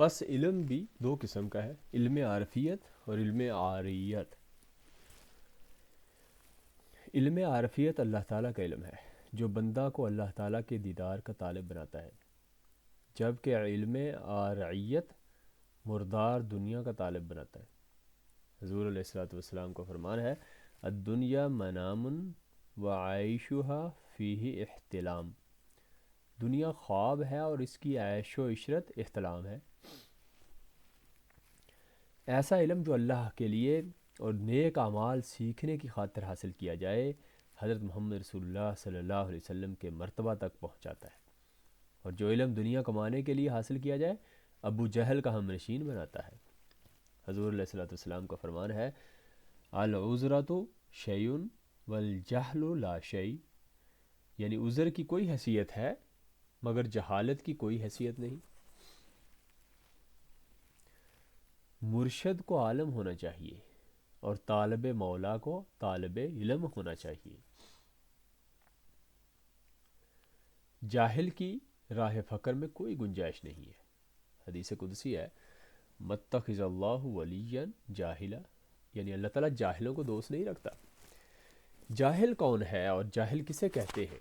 پس علم بھی دو قسم کا ہے، علم عارفیت اور علم عاریت۔ علم عارفیت اللہ تعالیٰ کا علم ہے جو بندہ کو اللہ تعالیٰ کے دیدار کا طالب بناتا ہے، جبکہ علم عاریت مردار دنیا کا طالب بناتا ہے۔ حضور علیہ الصلوۃ والسلام کا فرمان ہے الدنیا منام وعیشها فیہ احتلام، دنیا خواب ہے اور اس کی عیش و عشرت احتلام ہے۔ ایسا علم جو اللہ کے لیے اور نیک اعمال سیکھنے کی خاطر حاصل کیا جائے، حضرت محمد رسول اللہ صلی اللہ علیہ وسلم کے مرتبہ تک پہنچاتا ہے، اور جو علم دنیا کمانے کے لیے حاصل کیا جائے ابو جہل کا ہم نشین بناتا ہے۔ حضور علیہ الصلوۃ والسلام کا فرمان ہے العذرۃ شیء والجہل لا شیء، یعنی عذر کی کوئی حیثیت ہے مگر جہالت کی کوئی حیثیت نہیں۔ مرشد کو عالم ہونا چاہیے اور طالب مولا کو طالب علم ہونا چاہیے۔ جاہل کی راہ فقر میں کوئی گنجائش نہیں ہے۔ حدیث قدسی ہے متخذ اللہ ولیا جاہلا، یعنی اللہ تعالیٰ جاہلوں کو دوست نہیں رکھتا۔ جاہل کون ہے اور جاہل کسے کہتے ہیں؟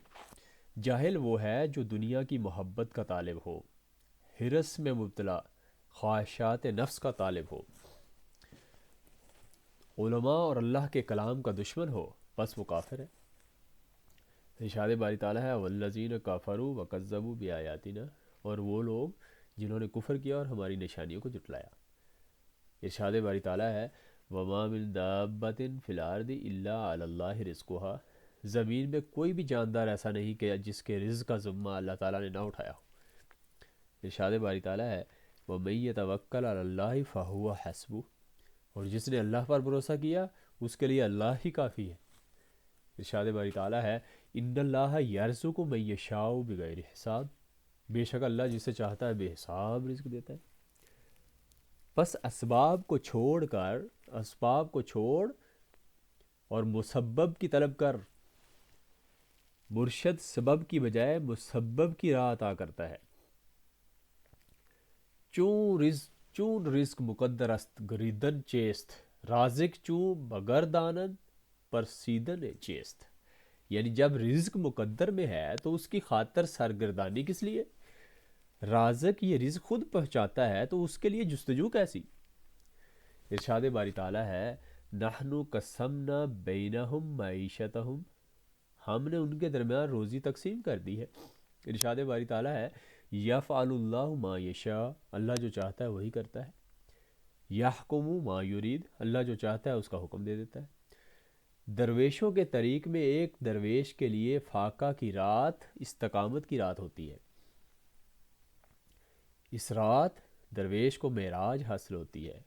جاہل وہ ہے جو دنیا کی محبت کا طالب ہو، ہرس میں مبتلا، خواہشات نفس کا طالب ہو، علماء اور اللہ کے کلام کا دشمن ہو، بس وہ کافر ہے۔ ارشاد باری تعالیٰ ہے والذین کفروا وکذبوا بآیاتنا، اور وہ لوگ جنہوں نے کفر کیا اور ہماری نشانیوں کو جھٹلایا۔ ارشاد باری تعالیٰ ہے وما من دابۃ فی الارض الا علی اللہ رزقها، زمین میں کوئی بھی جاندار ایسا نہیں کہ جس کے رزق کا ذمہ اللہ تعالیٰ نے نہ اٹھایا ہو۔ ارشاد باری تعالیٰ ہے ومن یتوکل علی اللہ فہو حسبہ، اور جس نے اللہ پر بھروسہ کیا اس کے لیے اللہ ہی کافی ہے۔ ارشاد باری تعالیٰ ہے ان اللہ یرزق من یشاء بغیر حساب، بے شک اللہ جسے چاہتا ہے بے حساب رزق دیتا ہے۔ بس اسباب کو چھوڑ اور مسبب کی طلب کر۔ مرشد سبب کی بجائے مسبب کی راہ عطا کرتا ہے۔ چون رزق مقدر است گریدن چیست، رازق چون بگردانن پرسیدن چیست، یعنی جب رزق مقدر میں ہے تو اس کی خاطر سرگردانی کس لیے؟ رازق یہ رزق خود پہنچاتا ہے تو اس کے لیے جستجو کیسی؟ ارشاد باری تعالیٰ ہے نحن قسمنا بینہم معیشتہم، ہم نے ان کے درمیان روزی تقسیم کر دی ہے۔ ارشاد باری تعالیٰ ہے یفعل اللہ ما یشاء، اللہ جو چاہتا ہے وہی کرتا ہے۔ یحکم ما یرید، اللہ جو چاہتا ہے اس کا حکم دے دیتا ہے۔ درویشوں کے طریق میں ایک درویش کے لیے فاقہ کی رات استقامت کی رات ہوتی ہے، اس رات درویش کو معراج حاصل ہوتی ہے۔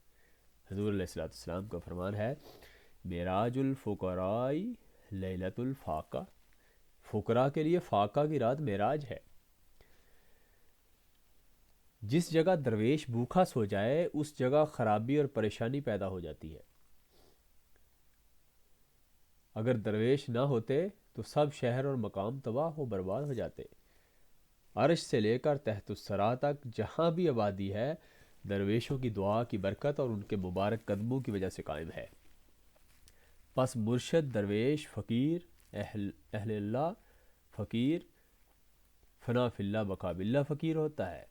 حضور علیہ الصلوۃ والسلام کا فرمان ہے معراج الفقراء لیلۃ الفاقہ، فقراء کے لیے فاقہ کی رات معراج ہے۔ جس جگہ درویش بھوکا سو جائے اس جگہ خرابی اور پریشانی پیدا ہو جاتی ہے۔ اگر درویش نہ ہوتے تو سب شہر اور مقام تباہ و برباد ہو جاتے۔ عرش سے لے کر تحت الثری تک جہاں بھی آبادی ہے درویشوں کی دعا کی برکت اور ان کے مبارک قدموں کی وجہ سے قائم ہے۔ پس مرشد درویش فقیر اہل اللہ فقیر فنا فی اللہ بقا باللہ فقیر ہوتا ہے۔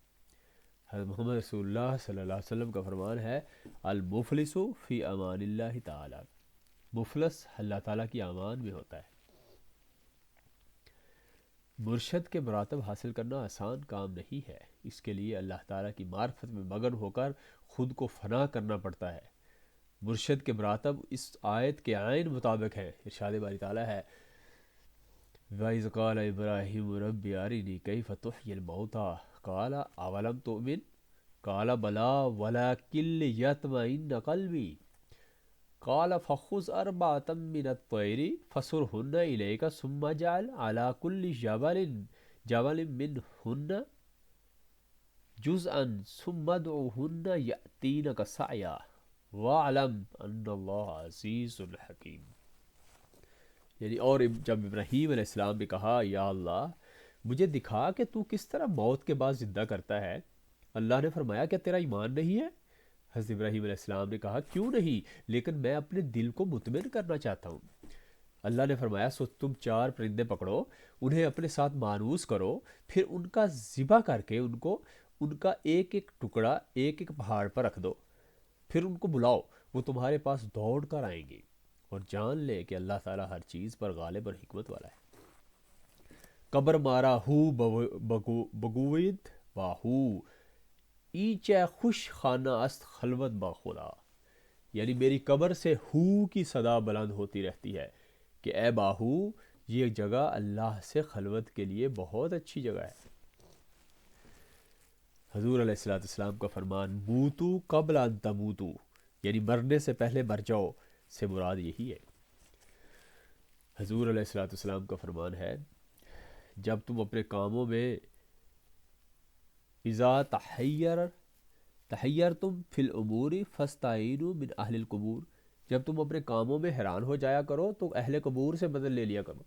حضرت محمد رسول اللہ صلی اللہ علیہ وسلم کا فرمان ہے المفلس فی امان اللہ تعالی، مفلس اللہ تعالیٰ کی امان میں ہوتا ہے۔ مرشد کے مراتب حاصل کرنا آسان کام نہیں ہے، اس کے لیے اللہ تعالیٰ کی معرفت میں مگن ہو کر خود کو فنا کرنا پڑتا ہے۔ مرشد کے مراتب اس آیت کے عین مطابق ہیں۔ ارشاد باری تعالیٰ ہے وَإِذْ قَالَ إِبْرَاهِيمُ رَبِّ أَرِنِي كَيْفَ تُحْيِي الْمَوْتَىٰ قَالَ أَوَلَمْ تُؤْمِنْ قَالَ بَلَىٰ وَلَٰكِن لِيَطْمَئِنَّ قَلْبِي قَالَ فَخُذْ أَرْبَعَةً مِّنَ الطَّيْرِ فَصُرْهُنَّ إِلَيْكَ ثُمَّ اجْعَلْ عَلَىٰ كُلِّ جَبَلٍ مِّنْهُنَّ جُزْءًا ثُمَّ ادْعُهُنَّ يَأْتِينَكَ سَعْيًا وَاعْلَمْ أَنَّ اللَّهَ عَزِيزٌ حَكِيمٌ، یعنی اور جب ابراہیم علیہ السلام نے کہا یا اللہ مجھے دکھا کہ تو کس طرح موت کے بعد زندہ کرتا ہے، اللہ نے فرمایا کیا تیرا ایمان نہیں ہے؟ حضرت ابراہیم علیہ السلام نے کہا کیوں نہیں، لیکن میں اپنے دل کو مطمئن کرنا چاہتا ہوں۔ اللہ نے فرمایا سو تم 4 پرندے پکڑو، انہیں اپنے ساتھ مانوس کرو، پھر ان کا ذبح کر کے ان کا ایک ایک ٹکڑا ایک ایک پہاڑ پر رکھ دو، پھر ان کو بلاؤ، وہ تمہارے پاس دوڑ کر آئیں گے، اور جان لے کہ اللہ تعالیٰ ہر چیز پر غالب اور حکمت والا ہے۔ قبر مارا ہو بگوید باہو ایچے خوش خانہ است خلوت با خدا، یعنی میری قبر سے ہو کی صدا بلند ہوتی رہتی ہے کہ اے باہو یہ جگہ اللہ سے خلوت کے لیے بہت اچھی جگہ ہے۔ حضور علیہ السلام کا فرمان موتو قبل ان تموتو، یعنی مرنے سے پہلے مر جاؤ سے مراد یہی ہے۔ حضور علیہ السلام کا فرمان ہے جب تم اپنے کاموں میں اذا تحیرتم فی الامور فاستعینوا من اہل القبور، جب تم اپنے کاموں میں حیران ہو جایا کرو تو اہل قبور سے مدد لے لیا کرو۔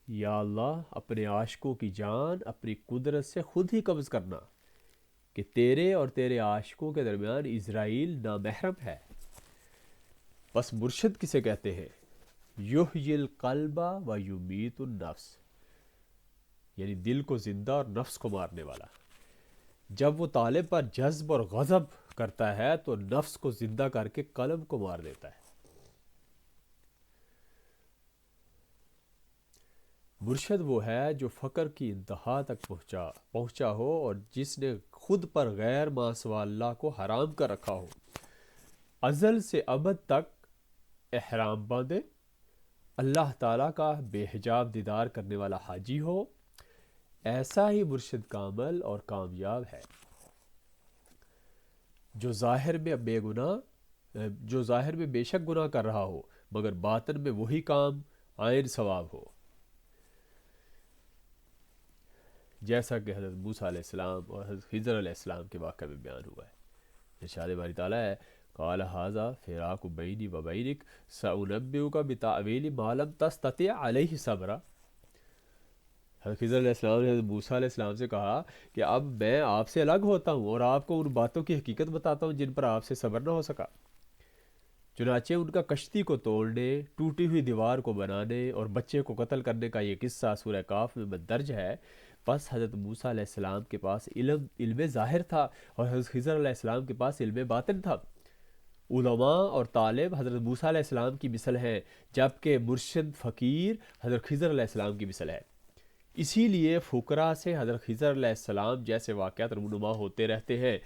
یا اللہ اپنے عاشقوں کی جان اپنی قدرت سے خود ہی قبض کرنا کہ تیرے اور تیرے عاشقوں کے درمیان اسرائیل نامحرم ہے۔ بس مرشد کسے کہتے ہیں؟ یحیی القلب و یمیت النفس، یعنی دل کو زندہ اور نفس کو مارنے والا۔ جب وہ طالب پر جذب اور غضب کرتا ہے تو نفس کو زندہ کر کے قلب کو مار دیتا ہے۔ مرشد وہ ہے جو فقر کی انتہا تک پہنچا ہو اور جس نے خود پر غیر ما سوا اللہ کو حرام کر رکھا ہو، ازل سے ابد تک احرام باندھے، اللہ تعالیٰ کا بے حجاب دیدار کرنے والا حاجی ہو، ایسا ہی مرشد کامل اور کامیاب ہے۔ جو ظاہر میں بے شک گناہ کر رہا ہو مگر باطن میں وہی کام عین ثواب ہو، جیسا کہ حضرت موسیٰ علیہ السلام اور حضرت خضر علیہ السلام کے واقعہ میں بیان ہوا ہے۔ ارشاد باری تعالیٰ ہے قال ھذا فراق بینی و بینک سأنبئک بتأویل ما لم تستطع علیہ صبرا۔ حضرت خضر علیہ السلام نے حضرت موسیٰ علیہ السلام سے کہا کہ اب میں آپ سے الگ ہوتا ہوں اور آپ کو ان باتوں کی حقیقت بتاتا ہوں جن پر آپ سے صبر نہ ہو سکا۔ چنانچہ ان کا کشتی کو توڑنے، ٹوٹی ہوئی دیوار کو بنانے اور بچے کو قتل کرنے کا یہ قصہ سورہ کاف میں مندرج ہے۔ بس حضرت موسیٰ علیہ السلام کے پاس علم ظاہر تھا اور حضرت خضر علیہ السلام کے پاس علم باطن تھا۔ علماء اور طالب حضرت موسیٰ علیہ السلام کی مثل ہے، جبکہ مرشد فقیر حضرت خضر علیہ السلام کی مثل ہے۔ اسی لیے فقراء سے حضرت خضر علیہ السلام جیسے واقعات رونما ہوتے رہتے ہیں۔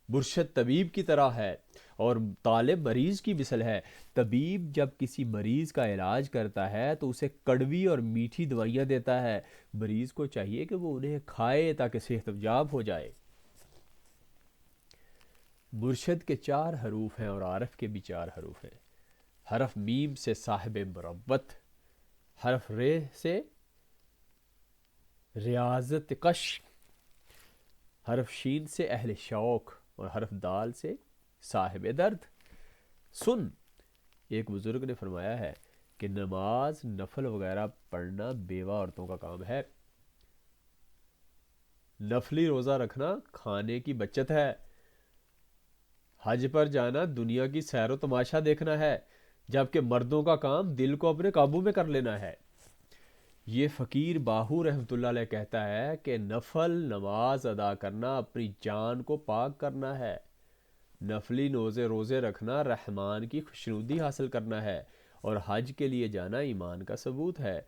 مرشد طبیب کی طرح ہے اور طالب مریض کی مثل ہے۔ طبیب جب کسی مریض کا علاج کرتا ہے تو اسے کڑوی اور میٹھی دوائیاں دیتا ہے، مریض کو چاہیے کہ وہ انہیں کھائے تاکہ صحت یاب ہو جائے۔ مرشد کے 4 حروف ہیں اور عارف کے بھی 4 حروف ہیں۔ حرف میم سے صاحب مروت، حرف ر سے ریاضت کش، حرف شین سے اہل شوق اور حرف دال سے صاحب درد۔ سن، ایک بزرگ نے فرمایا ہے کہ نماز نفل وغیرہ پڑھنا بیوہ عورتوں کا کام ہے، نفلی روزہ رکھنا کھانے کی بچت ہے، حج پر جانا دنیا کی سیر و تماشا دیکھنا ہے، جبکہ مردوں کا کام دل کو اپنے قابو میں کر لینا ہے۔ یہ فقیر باہو رحمۃ اللہ علیہ کہتا ہے کہ نفل نماز ادا کرنا اپنی جان کو پاک کرنا ہے، نفلی روزے رکھنا رحمان کی خوشنودی حاصل کرنا ہے، اور حج کے لیے جانا ایمان کا ثبوت ہے۔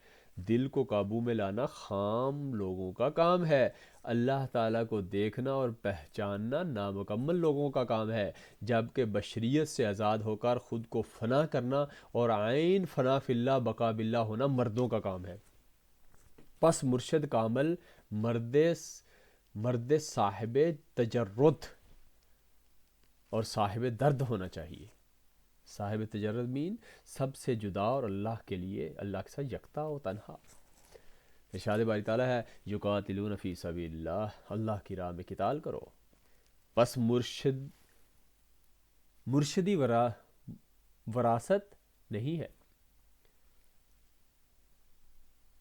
دل کو قابو میں لانا خام لوگوں کا کام ہے، اللہ تعالیٰ کو دیکھنا اور پہچاننا نامکمل لوگوں کا کام ہے، جبکہ بشریت سے آزاد ہو کر خود کو فنا کرنا اور عین فنا فی اللہ بقا باللہ ہونا مردوں کا کام ہے۔ پس مرشد کامل مرد صاحب تجرد اور صاحب درد ہونا چاہیے۔ صاحب تجرد مین سب سے جدا اور اللہ کے ساتھ یکتا و تنہا۔ ارشاد باری تعالیٰ ہے یقاتلون فی سبیل اللہ، اللہ کی راہ میں قتال کرو۔ پس مرشدی وراثت نہیں ہے،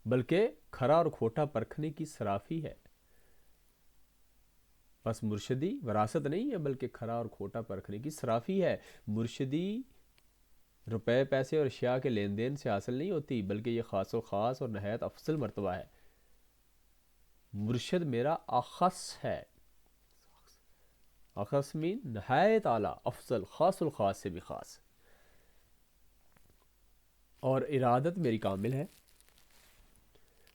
بلکہ کھرا اور کھوٹا پرکھنے کی صرافی ہے۔ بس مرشدی وراثت نہیں ہے بلکہ کھرا اور کھوٹا پرکھنے کی صرافی ہے۔ مرشدی روپے پیسے اور اشیاء کے لین دین سے حاصل نہیں ہوتی بلکہ یہ خاص و خاص اور نہایت افضل مرتبہ ہے۔ مرشد میرا اخص ہے، اخص مین نہایت اعلیٰ، افضل، خاص الخاص سے بھی خاص، اور ارادت میری کامل ہے۔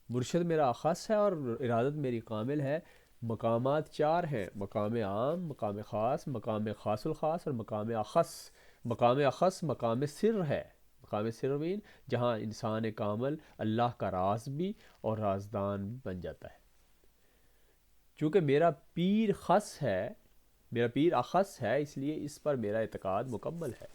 مرشد میرا اخص ہے اور ارادت میری کامل ہے۔ مقامات چار ہیں، مقام عام، مقام خاص، مقام خاص الخاص اور مقام اخص۔ مقام اخص مقام سر ہے، مقام سر مین جہاں انسان کامل اللہ کا راز بھی اور رازدان بھی بن جاتا ہے۔ چونکہ میرا پیر خاص ہے، میرا پیر اخص ہے، اس لیے اس پر میرا اعتقاد مکمل ہے۔